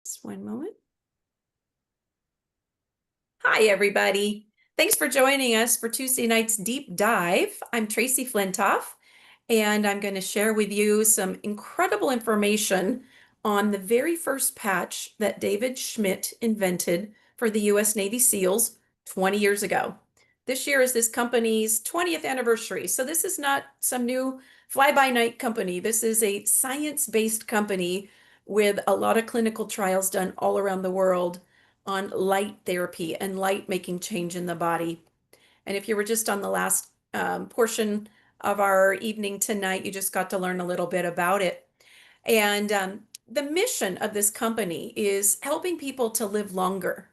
Just one moment. Hi, everybody. Thanks for joining us for Tuesday night's deep dive. I'm Tracey Flintoff, and I'm going to share with you some incredible information on the very first patch that David Schmidt invented for the U.S. Navy SEALs 20 years ago. This year is this company's 20th anniversary, so this is not some new fly-by-night company. This is a science-based company with a lot of clinical trials done all around the world on light therapy and light making change in the body. And if you were just on the last portion of our evening tonight, you just got to learn a little bit about it. And the mission of this company is helping people to live longer,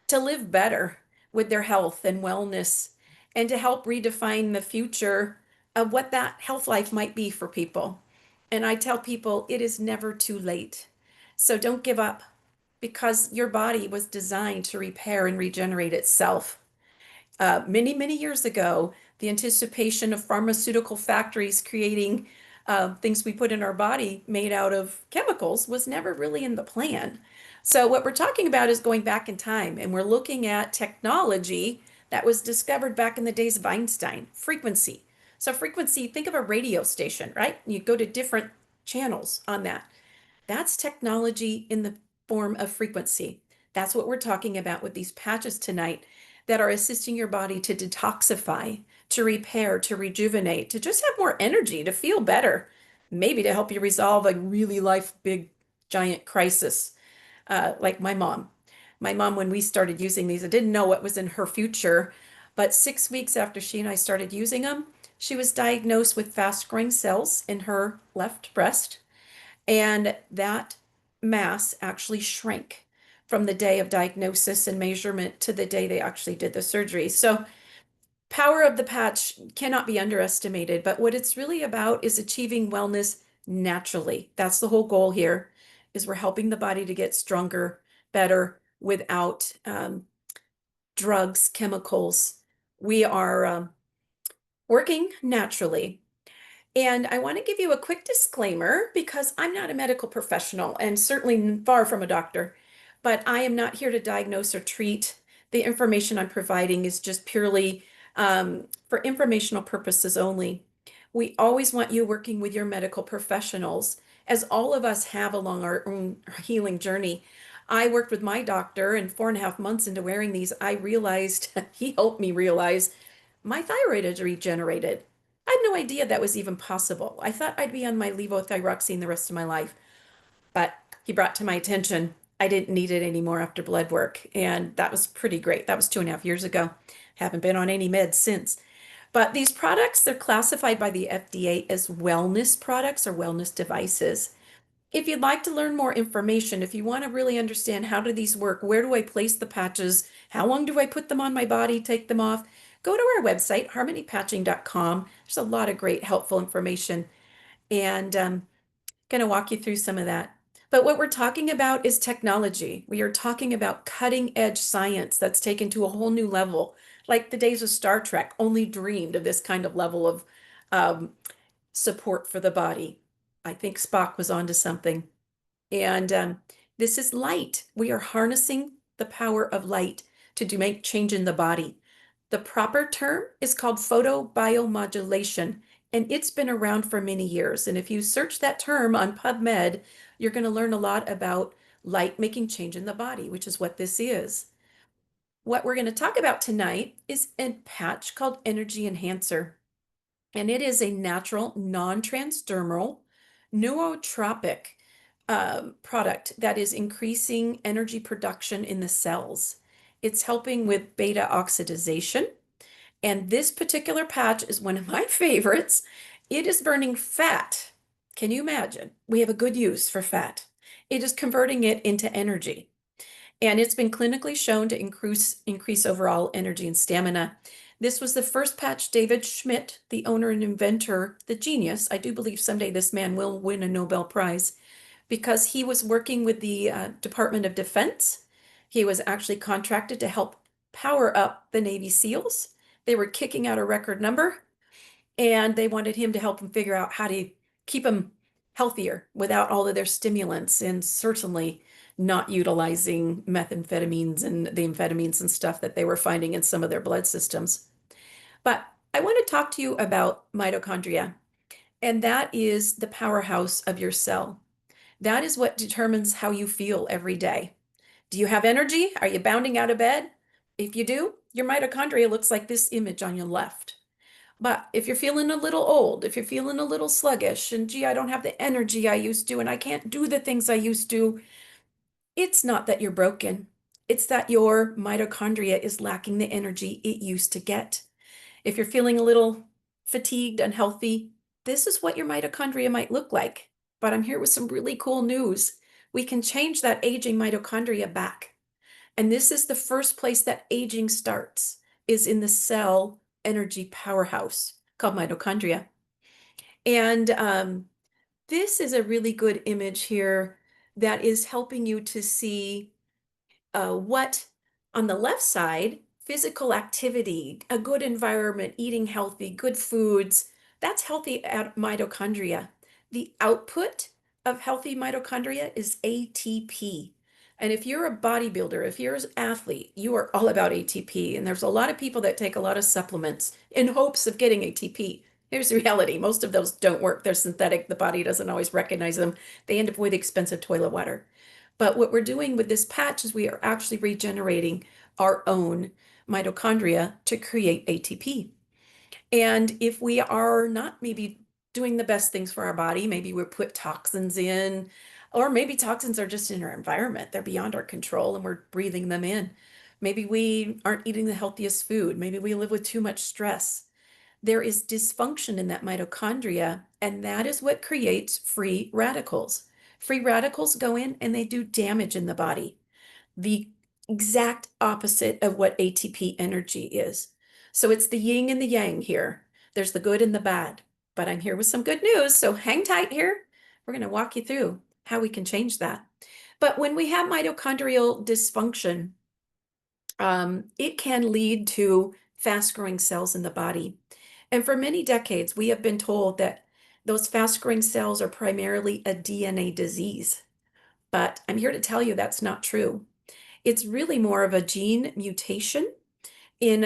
to live better with their health and wellness, and to help redefine the future of what that health life might be for people. And I tell people it is never too late. So don't give up because your body was designed to repair and regenerate itself. Many, many years ago, the anticipation of pharmaceutical factories creating things we put in our body made out of chemicals was never really in the plan. So, what we're talking about is going back in time, and we're looking at technology that was discovered back in the days of Einstein, frequency. So, frequency, think of a radio station, right? You go to different channels on that. That's technology in the form of frequency. That's what we're talking about with these patches tonight that are assisting your body to detoxify, to repair, to rejuvenate, to just have more energy, to feel better, maybe to help you resolve a really life big giant crisis, like my mom. My mom, when we started using these, I didn't know what was in her future, but 6 weeks after she and I started using them, she was diagnosed with fast growing cells in her left breast. And that mass actually shrank from the day of diagnosis and measurement to the day they actually did the surgery. So, power of the patch cannot be underestimated, but what it's really about is achieving wellness naturally. That's the whole goal here, is we're helping the body to get stronger, better without drugs, chemicals. We are working naturally. And I want to give you a quick disclaimer because I'm not a medical professional and certainly far from a doctor, but I am not here to diagnose or treat. The information I'm providing is just purely for informational purposes only. We always want you working with your medical professionals, as all of us have along our own healing journey. I worked with my doctor, and 4.5 months into wearing these, I realized he helped me realize my thyroid had regenerated. I had no idea that was even possible. I thought I'd be on my levothyroxine the rest of my life, but he brought to my attention I didn't need it anymore after blood work, and that was pretty great. That was 2.5 years ago. Haven't been on any meds since. But these products, they're classified by the FDA as wellness products or wellness devices. If you'd like to learn more information, if you want to really understand how do these work, where do I place the patches, how long do I put them on my body, take them off, go to our website, harmonypatching.com. There's a lot of great helpful information, and going to walk you through some of that. But what we're talking about is technology. We are talking about cutting edge science that's taken to a whole new level, like the days of Star Trek only dreamed of this kind of level of um, support for the body. I think Spock was onto something. And this is light. We are harnessing the power of light to make change in the body. The proper term is called photobiomodulation, and it's been around for many years. And if you search that term on PubMed, you're going to learn a lot about light making change in the body, which is what this is. What we're going to talk about tonight is a patch called Energy Enhancer. And it is a natural, non-transdermal, nootropic product that is increasing energy production in the cells. It's helping with beta oxidation. And this particular patch is one of my favorites. It is burning fat. Can you imagine? We have a good use for fat. It is converting it into energy. And it's been clinically shown to increase overall energy and stamina. This was the first patch David Schmidt, the owner and inventor, the genius. I do believe someday this man will win a Nobel Prize because he was working with the Department of Defense. He was actually contracted to help power up the Navy SEALs. They were kicking out a record number, and they wanted him to help them figure out how to keep them healthier without all of their stimulants and certainly not utilizing methamphetamines and the amphetamines and stuff that they were finding in some of their blood systems. But I want to talk to you about mitochondria, and that is the powerhouse of your cell. That is what determines how you feel every day. Do you have energy? Are you bounding out of bed? If you do, your mitochondria looks like this image on your left. But if you're feeling a little old, if you're feeling a little sluggish, and gee, I don't have the energy I used to, and I can't do the things I used to, it's not that you're broken. It's that your mitochondria is lacking the energy it used to get. If you're feeling a little fatigued, unhealthy, this is what your mitochondria might look like. But I'm here with some really cool news. We can change that aging mitochondria back. And this is the first place that aging starts, is in the cell energy powerhouse called mitochondria. And this is a really good image here that is helping you to see what on the left side, physical activity, a good environment, eating healthy, good foods, that's healthy mitochondria. The output of healthy mitochondria is ATP. And if you're a bodybuilder, if you're an athlete, you are all about ATP. And there's a lot of people that take a lot of supplements in hopes of getting ATP. Here's the reality. Most of those don't work. They're synthetic. The body doesn't always recognize them. They end up with expensive toilet water. But what we're doing with this patch is we are actually regenerating our own mitochondria to create ATP. And if we are not maybe doing the best things for our body, maybe we put toxins in, or maybe toxins are just in our environment. They're beyond our control and we're breathing them in. Maybe we aren't eating the healthiest food. Maybe we live with too much stress. There is dysfunction in that mitochondria, and that is what creates free radicals. Free radicals go in and they do damage in the body, the exact opposite of what ATP energy is. So it's the yin and the yang here. There's the good and the bad, but I'm here with some good news. So hang tight here. We're going to walk you through how we can change that. But when we have mitochondrial dysfunction, it can lead to fast growing cells in the body. And for many decades, we have been told that those fast growing cells are primarily a DNA disease. But I'm here to tell you that's not true. It's really more of a gene mutation in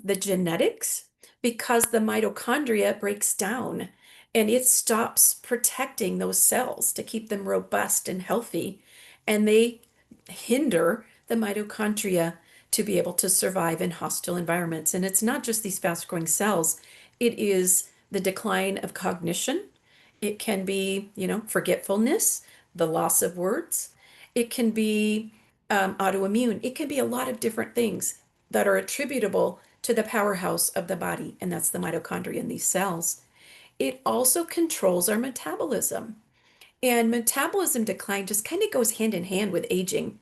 the genetics because the mitochondria breaks down and it stops protecting those cells to keep them robust and healthy. And they hinder the mitochondria to be able to survive in hostile environments. And it's not just these fast growing cells, it is the decline of cognition. It can be, forgetfulness, the loss of words. It can be autoimmune. It can be a lot of different things that are attributable to the powerhouse of the body, and that's the mitochondria in these cells. It also controls our metabolism. And metabolism decline just kind of goes hand in hand with aging.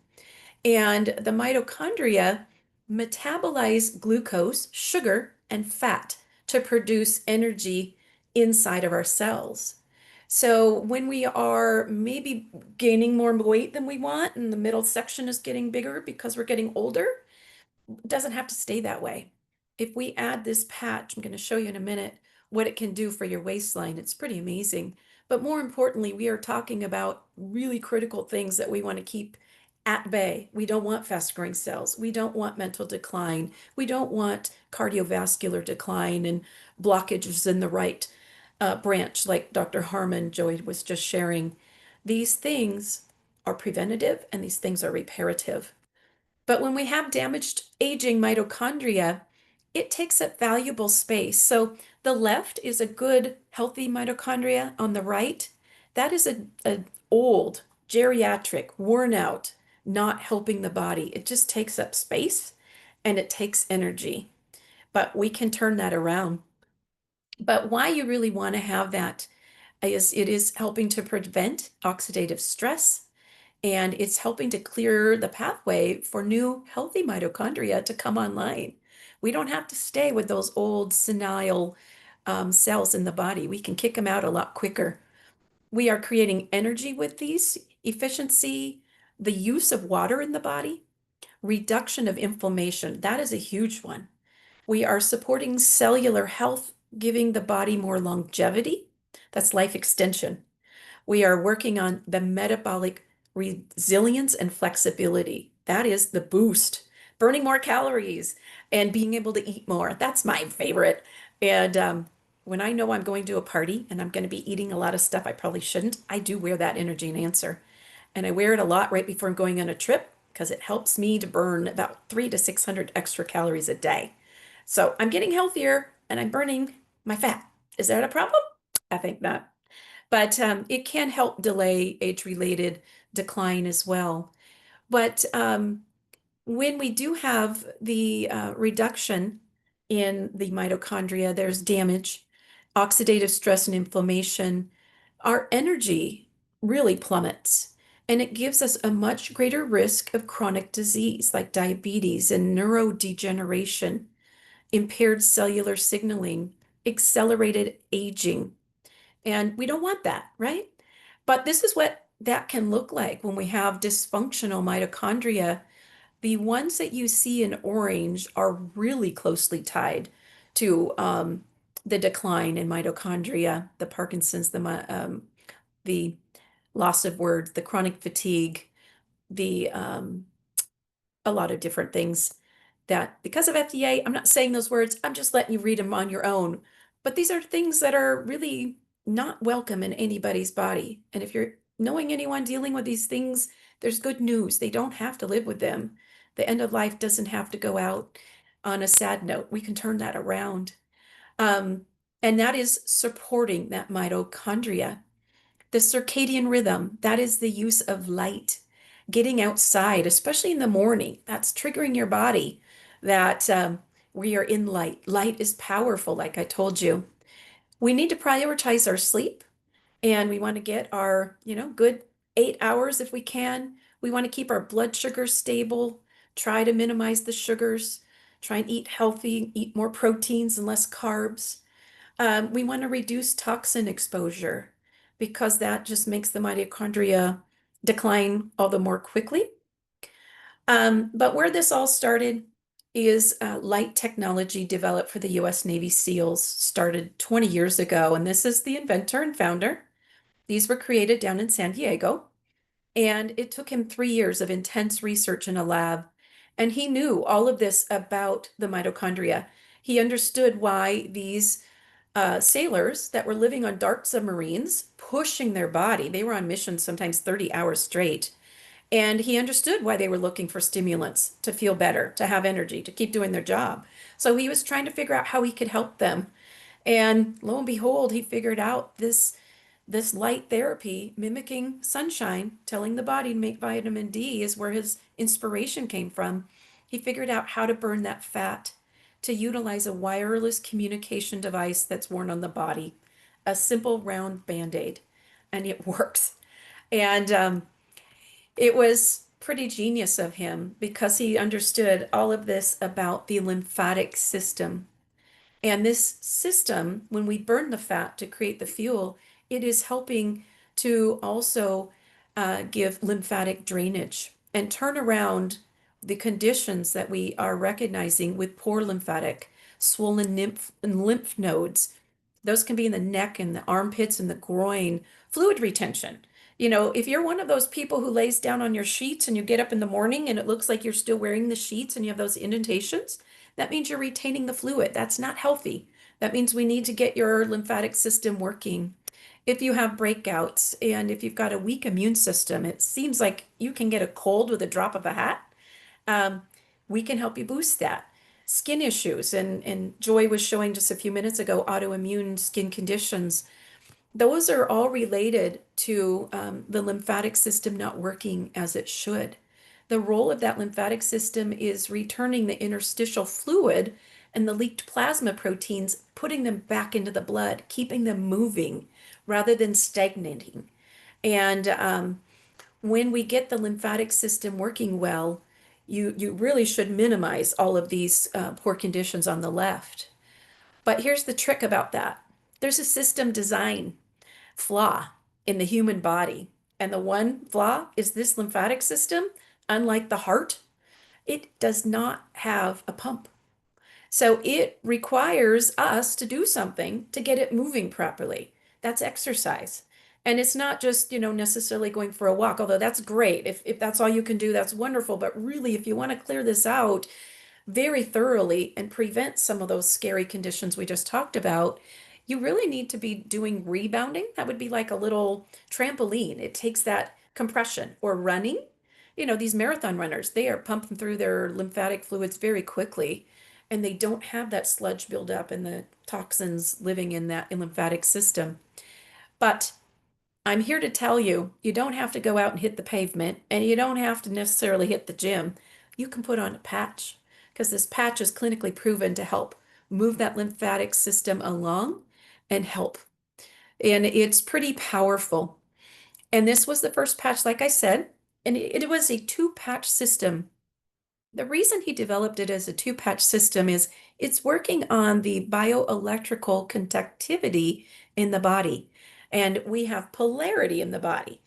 And the mitochondria metabolize glucose, sugar, and fat to produce energy inside of our cells. So when we are maybe gaining more weight than we want, and the middle section is getting bigger because we're getting older, it doesn't have to stay that way. If we add this patch, I'm going to show you in a minute what it can do for your waistline. It's pretty amazing. But more importantly, we are talking about really critical things that we want to keep at bay. We don't want fast growing cells. We don't want mental decline. We don't want cardiovascular decline and blockages in the right branch, like Dr. Harmon Joy was just sharing. These things are preventative and these things are reparative. But when we have damaged aging mitochondria, it takes up valuable space. So the left is a good, healthy mitochondria. On the right, that is a old, geriatric, worn out, not helping the body. It just takes up space and it takes energy. But we can turn that around. But why you really want to have that is it is helping to prevent oxidative stress, and it's helping to clear the pathway for new healthy mitochondria to come online. We don't have to stay with those old senile cells in the body. We can kick them out a lot quicker. We are creating energy with these, efficiency, the use of water in the body, reduction of inflammation. That is a huge one. We are supporting cellular health, giving the body more longevity. That's life extension. We are working on the metabolic resilience and flexibility. That is the boost. Burning more calories and being able to eat more. That's my favorite. And when I know I'm going to a party and I'm going to be eating a lot of stuff I probably shouldn't, I do wear that energy enhancer. And I wear it a lot right before I'm going on a trip because it helps me to burn about 300 to 600 extra calories a day. So I'm getting healthier and I'm burning my fat. Is that a problem? I think not. But it can help delay age-related decline as well. But when we do have the reduction in the mitochondria, there's damage, oxidative stress and inflammation, our energy really plummets. And it gives us a much greater risk of chronic disease like diabetes and neurodegeneration, impaired cellular signaling, accelerated aging. And we don't want that, right? But this is what that can look like when we have dysfunctional mitochondria. The ones that you see in orange are really closely tied to the decline in mitochondria, the Parkinson's, the loss of words, the chronic fatigue, the a lot of different things that because of FDA, I'm not saying those words, I'm just letting you read them on your own. But these are things that are really not welcome in anybody's body. And if you're knowing anyone dealing with these things, there's good news. They don't have to live with them. The end of life doesn't have to go out on a sad note. We can turn that around. Um, and that is supporting that mitochondria. The circadian rhythm, that is the use of light, getting outside, especially in the morning. That's triggering your body that we are in light. Light is powerful, like I told you. We need to prioritize our sleep and we want to get our, good 8 hours if we can. We want to keep our blood sugar stable, try to minimize the sugars, try and eat healthy, eat more proteins and less carbs. We want to reduce toxin exposure because that just makes the mitochondria decline all the more quickly. But where this all started is light technology developed for the US Navy SEALs started 20 years ago. And this is the inventor and founder. These were created down in San Diego. And it took him 3 years of intense research in a lab. And he knew all of this about the mitochondria. He understood why these sailors that were living on dark submarines, pushing their body. They were on missions sometimes 30 hours straight. And he understood why they were looking for stimulants to feel better, to have energy, to keep doing their job. So he was trying to figure out how he could help them. And lo and behold, he figured out this light therapy mimicking sunshine, telling the body to make vitamin D is where his inspiration came from. He figured out how to burn that fat to utilize a wireless communication device that's worn on the body, a simple round band-aid, and it works. And it was pretty genius of him because he understood all of this about the lymphatic system. And this system, when we burn the fat to create the fuel, it is helping to also give lymphatic drainage and turn around the conditions that we are recognizing with poor lymphatic, swollen lymph nodes. Those can be in the neck and the armpits and the groin, fluid retention. If you're one of those people who lays down on your sheets and you get up in the morning and it looks like you're still wearing the sheets and you have those indentations, that means you're retaining the fluid. That's not healthy. That means we need to get your lymphatic system working. If you have breakouts and if you've got a weak immune system, it seems like you can get a cold with a drop of a hat. Um, we can help you boost that. Skin issues, and Joy was showing just a few minutes ago, autoimmune skin conditions. Those are all related to the lymphatic system not working as it should. The role of that lymphatic system is returning the interstitial fluid and the leaked plasma proteins, putting them back into the blood, keeping them moving rather than stagnating. And when we get the lymphatic system working well, you really should minimize all of these poor conditions on the left. But here's the trick about that. There's a system design flaw in the human body. And the one flaw is this lymphatic system, unlike the heart, it does not have a pump. So it requires us to do something to get it moving properly. That's exercise. And it's not just, necessarily going for a walk, although that's great. If that's all you can do, that's wonderful. But really, if you want to clear this out very thoroughly and prevent some of those scary conditions we just talked about, you really need to be doing rebounding. That would be like a little trampoline. It takes that compression or running. These marathon runners, they are pumping through their lymphatic fluids very quickly, and they don't have that sludge build up and the toxins living in that lymphatic system. But I'm here to tell you, you don't have to go out and hit the pavement, and you don't have to necessarily hit the gym. You can put on a patch because this patch is clinically proven to help move that lymphatic system along and help. And it's pretty powerful. And this was the first patch, like I said, and it was a two-patch system. The reason he developed it as a two-patch system is it's working on the bioelectrical conductivity in the body. And we have polarity in the body.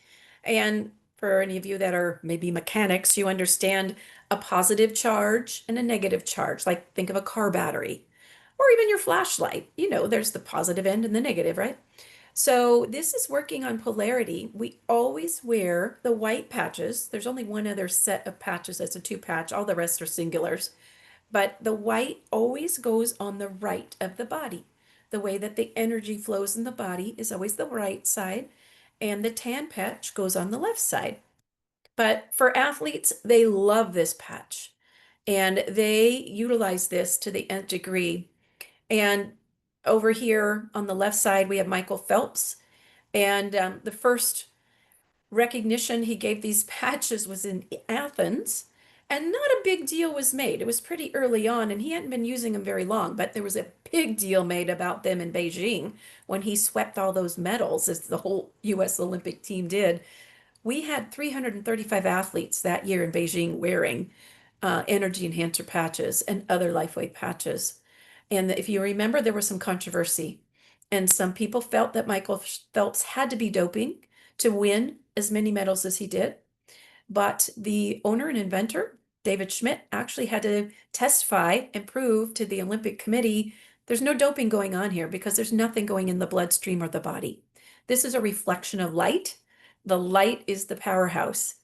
And for any of you that are maybe mechanics, you understand a positive charge and a negative charge. Like think of a car battery or even your flashlight. There's the positive end and the negative, right? So this is working on polarity. We always wear the white patches. There's only one other set of patches that's a two patch. All the rest are singulars. But the white always goes on the right of the body. The way that the energy flows in the body is always the right side, and the tan patch goes on the left side. But for athletes, they love this patch, and they utilize this to the nth degree. And over here on the left side, we have Michael Phelps. And the first recognition he gave these patches was in Athens, and not a big deal was made. It was pretty early on, and he hadn't been using them very long, but there was a big deal made about them in Beijing when he swept all those medals, as the whole US Olympic team did. We had 335 athletes that year in Beijing wearing energy enhancer patches and other LifeWave patches. And if you remember, there was some controversy, and some people felt that Michael Phelps had to be doping to win as many medals as he did. But the owner and inventor, David Schmidt, actually had to testify and prove to the Olympic Committee there's no doping going on here because there's nothing going in the bloodstream or the body. This is a reflection of light. The light is the powerhouse.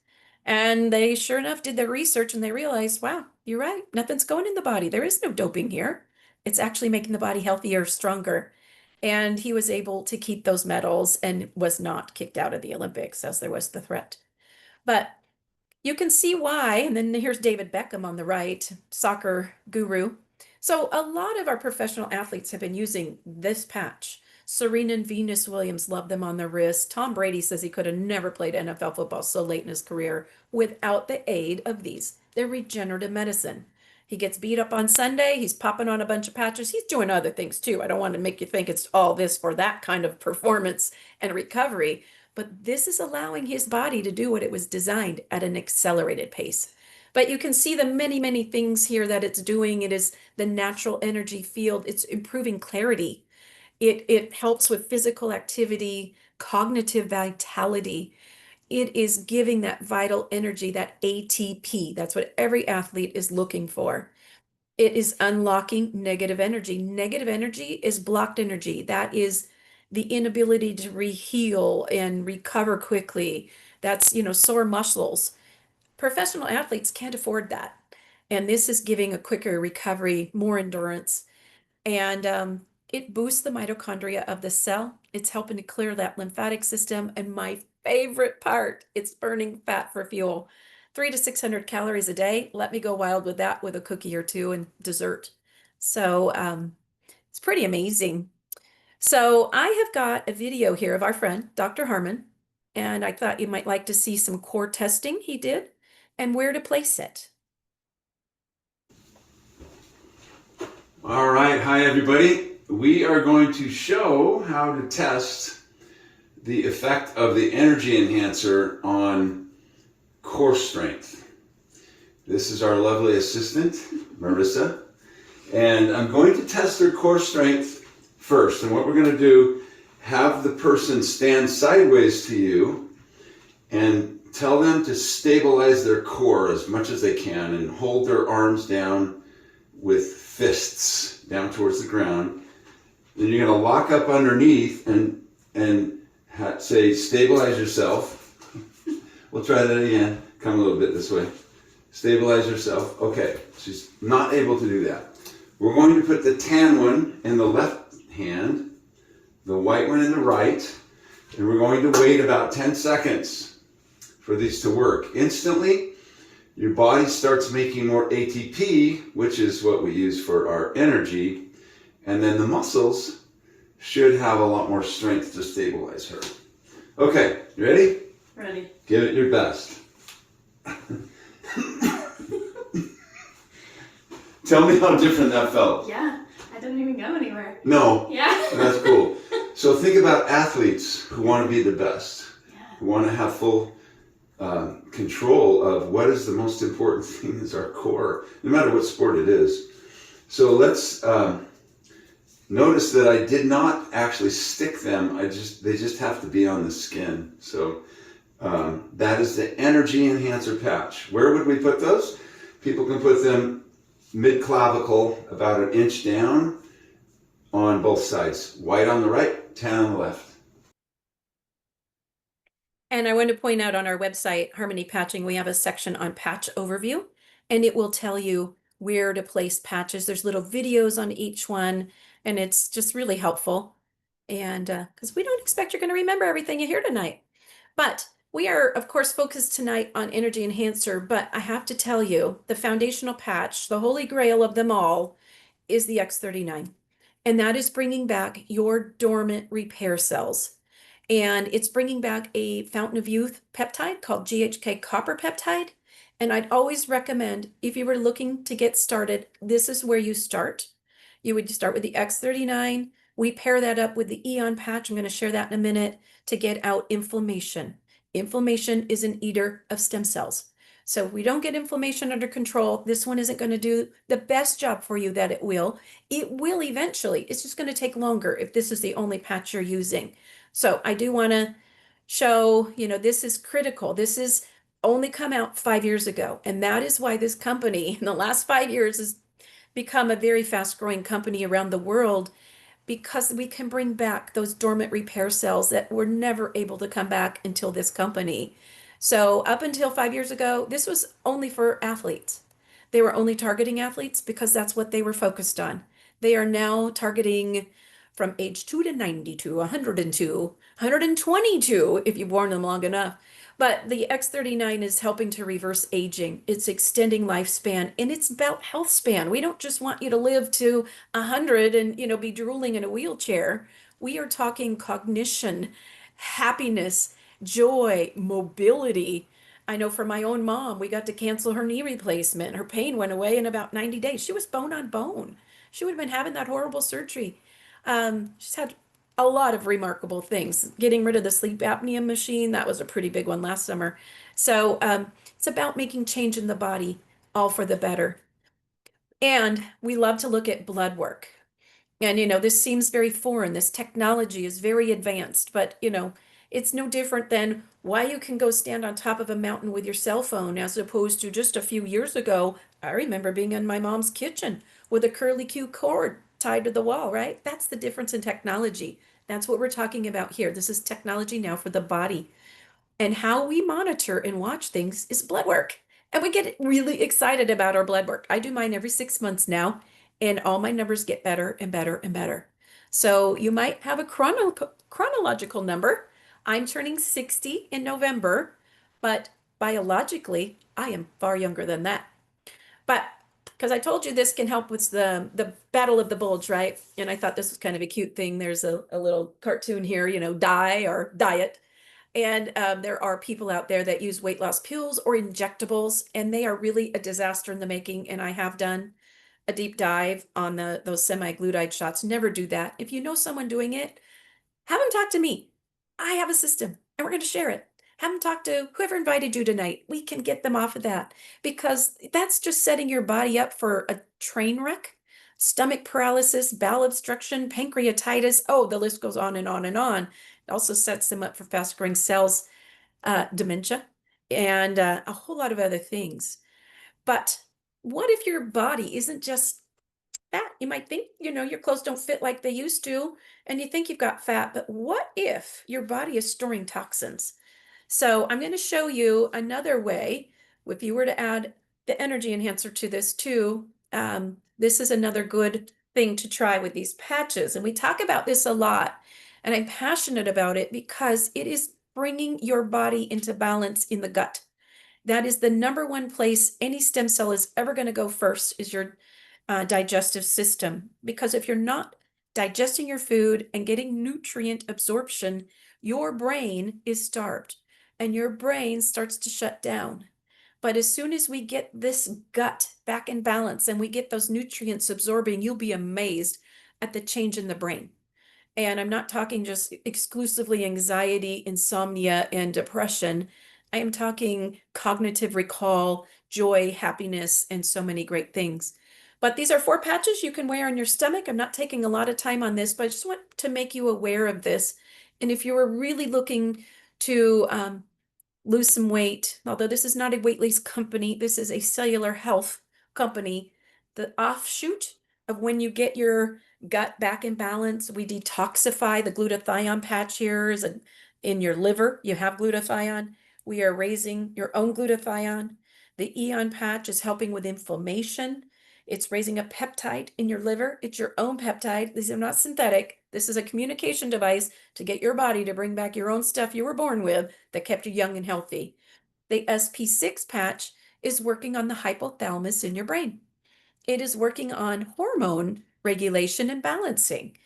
And they sure enough did their research and they realized, wow, you're right. Nothing's going in the body. There is no doping here. It's actually making the body healthier, stronger. And he was able to keep those medals and was not kicked out of the Olympics as there was the threat. But you can see why. And then here's David Beckham on the right, soccer guru. So a lot of our professional athletes have been using this patch. Serena and Venus Williams love them on their wrists. Tom Brady says he could have never played NFL football so late in his career without the aid of these. They're regenerative medicine. He gets beat up on Sunday. He's popping on a bunch of patches. He's doing other things too. I don't want to make you think it's all this for that kind of performance and recovery, but this is allowing his body to do what it was designed at an accelerated pace. But you can see the many, many things here that it's doing. It is the natural energy field. It's improving clarity. It helps with physical activity, cognitive vitality. It is giving that vital energy, that ATP. That's what every athlete is looking for. It is unlocking negative energy. Negative energy is blocked energy. That is the inability to heal and recover quickly. That's, sore muscles. Professional athletes can't afford that. And this is giving a quicker recovery, more endurance. And it boosts the mitochondria of the cell. It's helping to clear that lymphatic system. And my favorite part, it's burning fat for fuel. 300 to 600 calories a day. Let me go wild with that with a cookie or two and dessert. So it's pretty amazing. So I have got a video here of our friend, Dr. Harmon, and I thought you might like to see some core testing he did and where to place it. All right, hi everybody. We are going to show how to test the effect of the energy enhancer on core strength. This is our lovely assistant, Marissa, and I'm going to test her core strength first. And what we're going to do, have the person stand sideways to you and tell them to stabilize their core as much as they can and hold their arms down with fists down towards the ground. Then you're going to lock up underneath and say stabilize yourself. We'll try that again. Come a little bit this way. Stabilize yourself. Okay, she's not able to do that. We're going to put the tan one in the left hand, the white one in the right, and we're going to wait about 10 seconds for these to work. Instantly, your body starts making more ATP, which is what we use for our energy, and then the muscles should have a lot more strength to stabilize her. Okay, you ready? Ready. Give it your best. Tell me how different that felt. Yeah, I didn't even go anywhere. No. Yeah. That's cool. So think about athletes who want to be the best, who want to have full control of what is the most important thing is our core, no matter what sport it is. So let's notice that I did not actually stick them. They just have to be on the skin. So that is the energy enhancer patch. Where would we put those? People can put them mid-clavicle, about an inch down on both sides. White on the right, tan on the left. And I want to point out on our website, Harmony Patching, we have a section on patch overview, and it will tell you where to place patches. There's little videos on each one, and it's just really helpful. And because we don't expect you're going to remember everything you hear tonight. But we are, of course, focused tonight on energy enhancer, but I have to tell you, the foundational patch, the holy grail of them all, is the X39. And that is bringing back your dormant repair cells. And it's bringing back a fountain of youth peptide called GHK copper peptide. And I'd always recommend, if you were looking to get started, this is where you start. You would start with the X39. We pair that up with the Eon patch. I'm going to share that in a minute to get out inflammation. Inflammation is an eater of stem cells. So if we don't get inflammation under control, this one isn't going to do the best job for you that it will. It will eventually. It's just going to take longer if this is the only patch you're using. So I do want to show, this is critical. This is only come out 5 years ago. And that is why this company in the last 5 years has become a very fast growing company around the world, because we can bring back those dormant repair cells that were never able to come back until this company. So up until 5 years ago, this was only for athletes. They were only targeting athletes because that's what they were focused on. They are now targeting from age 2 to 92, 102, 122 if you've worn them long enough. But the X39 is helping to reverse aging. It's extending lifespan, and it's about health span. We don't just want you to live to 100 and, be drooling in a wheelchair. We are talking cognition, happiness, joy, mobility. I know for my own mom, we got to cancel her knee replacement. Her pain went away in about 90 days. She was bone on bone. She would have been having that horrible surgery. She's had a lot of remarkable things. Getting rid of the sleep apnea machine, that was a pretty big one last summer. So it's about making change in the body, all for the better. And we love to look at blood work. And, this seems very foreign. This technology is very advanced, but, it's no different than why you can go stand on top of a mountain with your cell phone as opposed to just a few years ago. I remember being in my mom's kitchen with a curly Q cord tied to the wall, right? That's the difference in technology. That's what we're talking about here. This is technology now for the body. And how we monitor and watch things is blood work. And we get really excited about our blood work. I do mine every 6 months now, and all my numbers get better and better and better. So you might have a chronological number. I'm turning 60 in November, but biologically, I am far younger than that. But because I told you this can help with the battle of the bulge, right? And I thought this was kind of a cute thing. There's a little cartoon here, die or diet. And there are people out there that use weight loss pills or injectables, and they are really a disaster in the making. And I have done a deep dive on those semi-glutide shots. Never do that. If you know someone doing it, have them talk to me. I have a system, and we're going to share it. Have them talk to whoever invited you tonight. We can get them off of that, because that's just setting your body up for a train wreck. Stomach paralysis, bowel obstruction, pancreatitis. Oh, the list goes on and on and on. It also sets them up for fast growing cells, dementia, and a whole lot of other things. But what if your body isn't just fat. You might think, your clothes don't fit like they used to, and you think you've got fat, but what if your body is storing toxins? So I'm going to show you another way. If you were to add the energy enhancer to this too, this is another good thing to try with these patches. And we talk about this a lot, and I'm passionate about it because it is bringing your body into balance in the gut. That is the number one place any stem cell is ever going to go first, is your digestive system. Because if you're not digesting your food and getting nutrient absorption, your brain is starved and your brain starts to shut down. But as soon as we get this gut back in balance and we get those nutrients absorbing, you'll be amazed at the change in the brain. And I'm not talking just exclusively anxiety, insomnia, and depression. I am talking cognitive recall, joy, happiness, and so many great things. But these are 4 patches you can wear on your stomach. I'm not taking a lot of time on this, but I just want to make you aware of this. And if you are really looking to lose some weight, although this is not a weight loss company, this is a cellular health company, the offshoot of when you get your gut back in balance, we detoxify. The glutathione patch here is in your liver. You have glutathione. We are raising your own glutathione. The Eon patch is helping with inflammation. It's raising a peptide in your liver. It's your own peptide. These are not synthetic. This is a communication device to get your body to bring back your own stuff you were born with that kept you young and healthy. The SP6 patch is working on the hypothalamus in your brain. It is working on hormone regulation and balancing.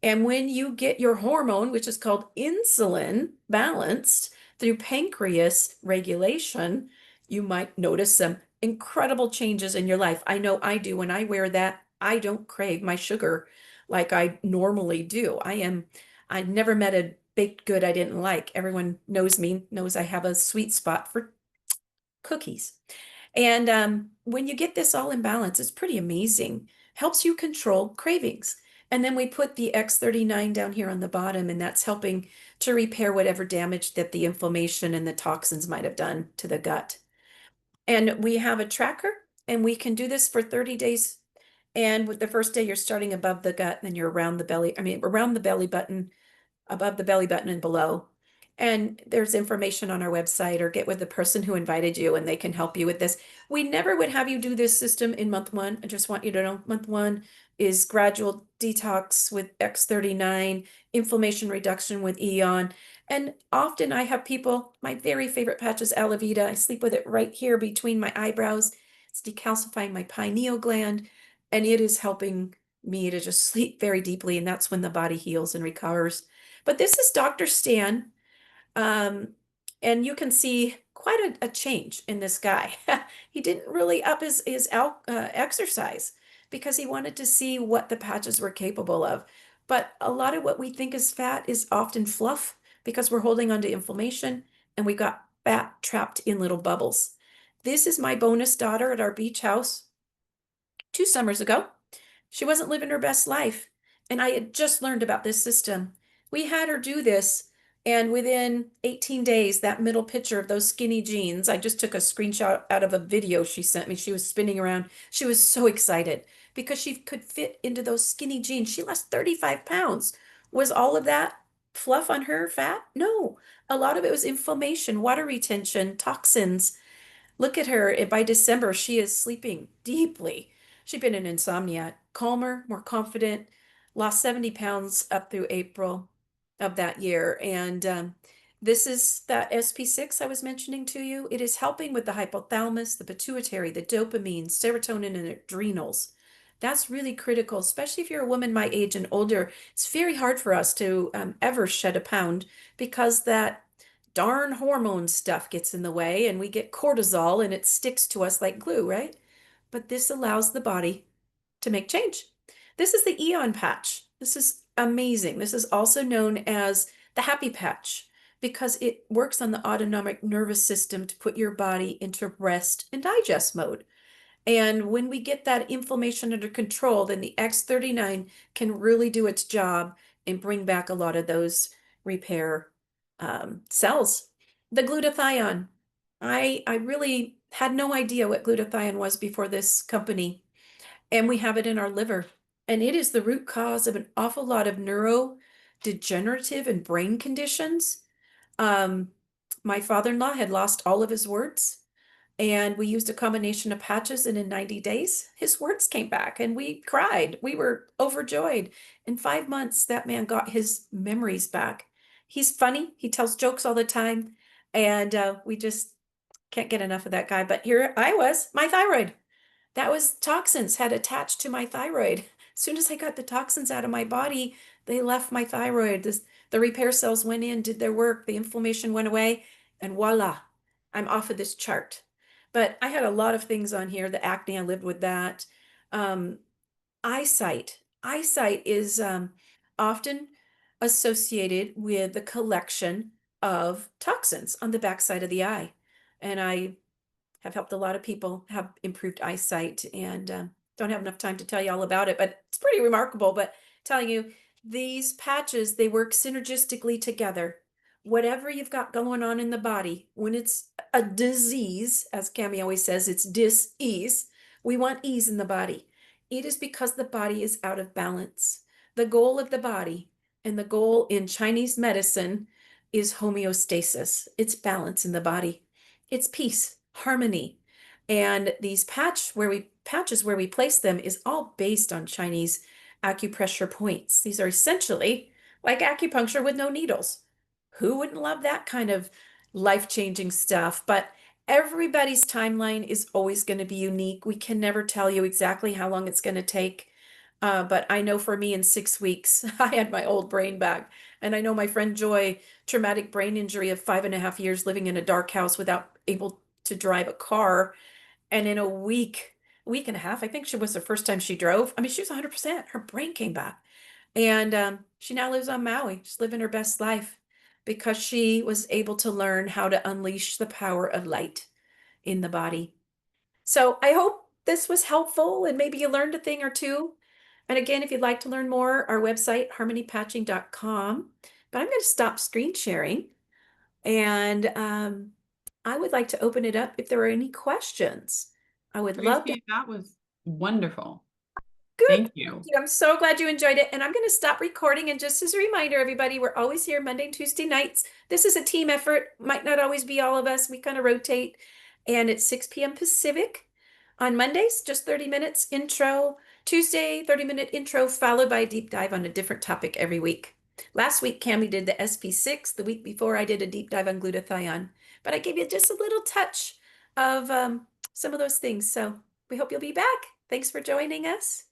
And when you get your hormone, which is called insulin, balanced through pancreas regulation, you might notice some incredible changes in your life. I know I do. When I wear that, I don't crave my sugar like I normally do. I've never met a baked good I didn't like. Everyone knows me, knows I have a sweet spot for cookies. And when you get this all in balance, it's pretty amazing. Helps you control cravings. And then we put the X39 down here on the bottom, and that's helping to repair whatever damage that the inflammation and the toxins might have done to the gut. And we have a tracker, and we can do this for 30 days. And with the first day, you're starting above the gut, and then you're around the belly, around the belly button, above the belly button and below. And there's information on our website, or get with the person who invited you and they can help you with this. We never would have you do this system in month 1. I just want you to know month 1 is gradual detox with X39, inflammation reduction with Eon. And often I have people, my very favorite patch is Aloe Vita. I sleep with it right here between my eyebrows. It's decalcifying my pineal gland, and it is helping me to just sleep very deeply. And that's when the body heals and recovers. But this is Dr. Stan. Um, and you can see quite a change in this guy. He didn't really up his exercise because he wanted to see what the patches were capable of. But a lot of what we think is fat is often fluff because we're holding on to inflammation and we got fat trapped in little bubbles. This is my bonus daughter at our beach house 2 summers ago. She wasn't living her best life, and I had just learned about this system. We had her do this, and within 18 days, that middle picture of those skinny jeans, I just took a screenshot out of a video she sent me. She was spinning around. She was so excited because she could fit into those skinny jeans. She lost 35 pounds. Was all of that fluff on her fat? No. A lot of it was inflammation, water retention, toxins. Look at her. By December, she is sleeping deeply. She'd been in insomnia, calmer, more confident, lost 70 pounds up through April of that year. And this is that SP6 I was mentioning to you. It is helping with the hypothalamus, the pituitary, the dopamine, serotonin, and adrenals. That's really critical, especially if you're a woman my age and older. It's very hard for us to ever shed a pound because that darn hormone stuff gets in the way and we get cortisol and it sticks to us like glue, right? But this allows the body to make change. This is the Eon patch. This is amazing. This is also known as the happy patch because it works on the autonomic nervous system to put your body into rest and digest mode. And when we get that inflammation under control, then the X39 can really do its job and bring back a lot of those repair cells. The glutathione. I really had no idea what glutathione was before this company. and we have it in our liver. And it is the root cause of an awful lot of neurodegenerative and brain conditions. Um, my father-in-law had lost all of his words, and we used a combination of patches, and in 90 days, his words came back, and we cried. We were overjoyed. In 5 months, that man got his memories back. He's funny. He tells jokes all the time, and we just can't get enough of that guy. But here I was, my thyroid. That was toxins had attached to my thyroid. As soon as I got the toxins out of my body, they left my thyroid. The repair cells went in, did their work, the inflammation went away, and voila, I'm off of this chart. But I had a lot of things on here. The acne, I lived with that. Um, eyesight. Eyesight is often associated with the collection of toxins on the backside of the eye. And I have helped a lot of people have improved eyesight, and don't have enough time to tell you all about it, but it's pretty remarkable. But telling you, these patches, they work synergistically together. Whatever you've got going on in the body, when it's a disease, as Cami always says, it's dis-ease. We want ease in the body. It is because the body is out of balance. The goal of the body, and the goal in Chinese medicine, is homeostasis. It's balance in the body. It's peace, harmony. And these patches where we place them is all based on Chinese acupressure points. These are essentially like acupuncture with no needles. Who wouldn't love that kind of life-changing stuff? But everybody's timeline is always going to be unique. We can never tell you exactly how long it's going to take. But I know for me, in 6 weeks, I had my old brain back. And I know my friend Joy, traumatic brain injury of 5.5 years living in a dark house without able to drive a car. And in a week and a half, I think she was the first time she drove. I mean, she was 100%. Her brain came back. And she now lives on Maui, just living her best life because she was able to learn how to unleash the power of light in the body. So I hope this was helpful and maybe you learned a thing or two. And again, if you'd like to learn more, our website, harmonypatching.com. But I'm going to stop screen sharing, and I would like to open it up if there are any questions. I would love to. Tracey, that was wonderful. Good. Thank Thank you. you. I'm so glad you enjoyed it. And I'm going to stop recording. And just as a reminder, everybody, we're always here Monday and Tuesday nights. This is a team effort. Might not always be all of us. We kind of rotate. And it's 6 p.m. Pacific. On Mondays, just 30 minutes intro. Tuesday, 30-minute intro, followed by a deep dive on a different topic every week. Last week, Cami did the SP6. The week before, I did a deep dive on glutathione. But I gave you just a little touch of some of those things. So we hope you'll be back. Thanks for joining us.